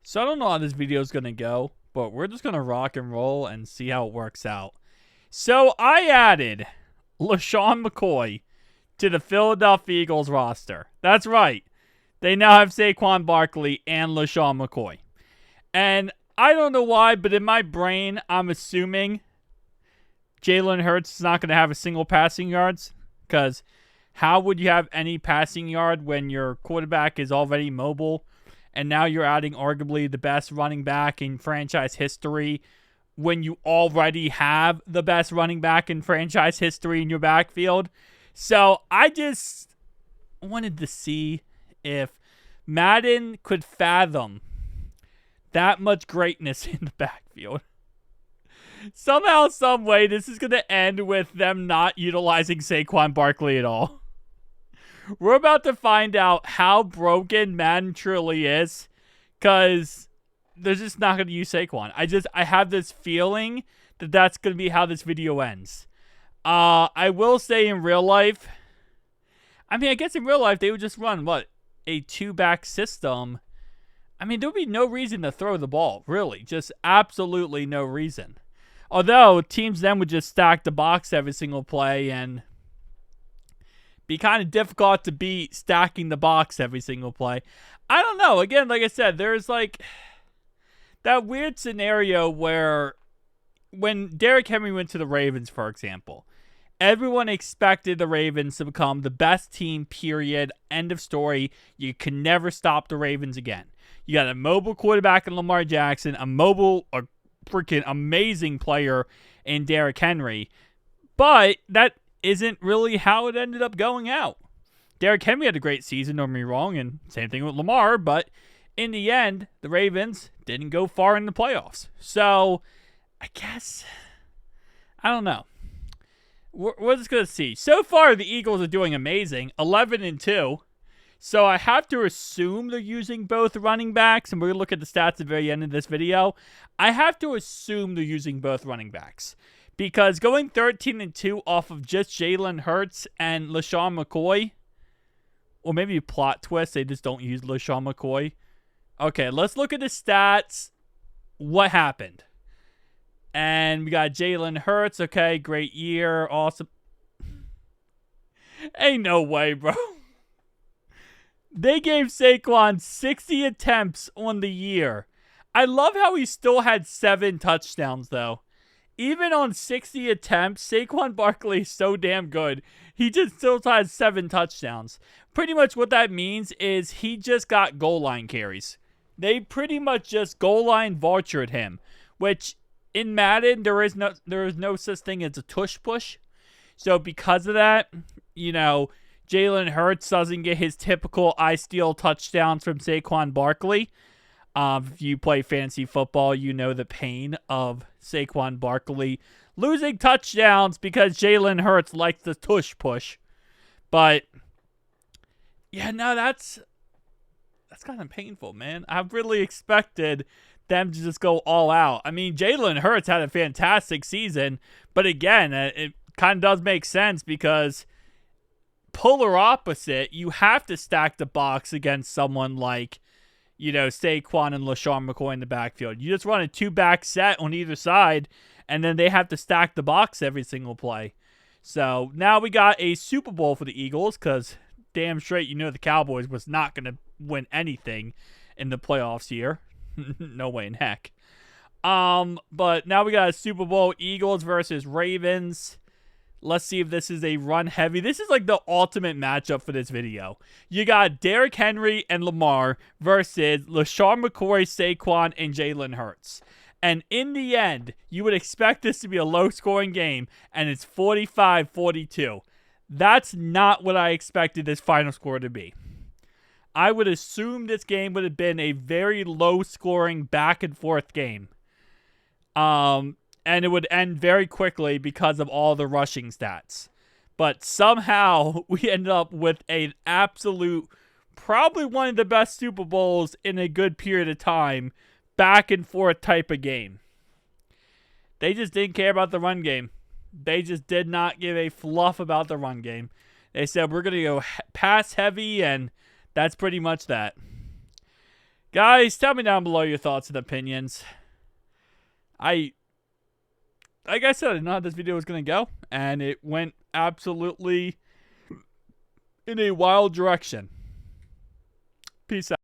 So I don't know how this video is going to go, but we're just going to rock and roll and see how it works out. So I added Lesean Mccoy to the Philadelphia Eagles roster. That's right. They now have Saquon Barkley and Lesean McCoy. And I don't know why, but in my brain, I'm assuming Jalen Hurts is not going to have a single passing yards. Because how would you have any passing yard when your quarterback is already mobile? And now you're adding arguably the best running back in franchise history when you already have the best running back in franchise history in your backfield. So I just wanted to see if Madden could fathom that much greatness in the backfield. Somehow, some way, this is going to end with them not utilizing Saquon Barkley at all. We're about to find out how broken Madden truly is, because they're just not going to use Saquon. I have this feeling that that's going to be how this video ends. I will say in real life, I guess in real life, they would just run, a two-back system. There would be no reason to throw the ball, really. Just absolutely no reason. Although, teams then would just stack the box every single play and be kind of difficult to beat stacking the box every single play. I don't know. Again, like I said, there's that weird scenario where when Derrick Henry went to the Ravens, for example, everyone expected the Ravens to become the best team, period. End of story. You can never stop the Ravens again. You got a mobile quarterback in Lamar Jackson, a freaking amazing player in Derrick Henry. But that isn't really how it ended up going out. Derrick Henry had a great season, don't get me wrong, and same thing with Lamar, but in the end, the Ravens didn't go far in the playoffs. So, I guess, I don't know. We're just going to see. So far, the Eagles are doing amazing, 11-2. So I have to assume they're using both running backs, and we're going to look at the stats at the very end of this video. I have to assume they're using both running backs. Because going 13-2 off of just Jalen Hurts and Lesean McCoy, or maybe plot twist, they just don't use Lesean McCoy. Okay, let's look at the stats. What happened? And we got Jalen Hurts. Okay, great year. Awesome. Ain't no way, bro. They gave Saquon 60 attempts on the year. I love how he still had 7 touchdowns, though. Even on 60 attempts, Saquon Barkley is so damn good. He just still has 7 touchdowns. Pretty much what that means is he just got goal line carries. They pretty much just goal line vultured him, which in Madden, there is no such thing as a tush push. So because of that, Jalen Hurts doesn't get his typical I steal touchdowns from Saquon Barkley. If you play fantasy football, you know the pain of Saquon Barkley losing touchdowns because Jalen Hurts likes the tush push. But yeah, no, that's kind of painful, man. I really expected them to just go all out. Jalen Hurts had a fantastic season, but again, it kind of does make sense because polar opposite, you have to stack the box against someone like, Saquon and Lesean McCoy in the backfield. You just run a 2-back set on either side, and then they have to stack the box every single play. So now we got a Super Bowl for the Eagles because damn straight, the Cowboys was not going to win anything in the playoffs here. No way in heck. But now we got a Super Bowl, Eagles versus Ravens. Let's see if this is a run heavy. This is like the ultimate matchup for this video. You got Derrick Henry and Lamar versus Lesean McCoy, Saquon, and Jalen Hurts. And in the end, you would expect this to be a low-scoring game, and it's 45-42. That's not what I expected this final score to be. I would assume this game would have been a very low-scoring back-and-forth game. And it would end very quickly because of all the rushing stats. But somehow, we ended up with an absolute, probably one of the best Super Bowls in a good period of time, back-and-forth type of game. They just didn't care about the run game. They just did not give a fluff about the run game. They said, we're going to go pass heavy, and that's pretty much that. Guys, tell me down below your thoughts and opinions. Like I said, I didn't know how this video was going to go, and it went absolutely in a wild direction. Peace out.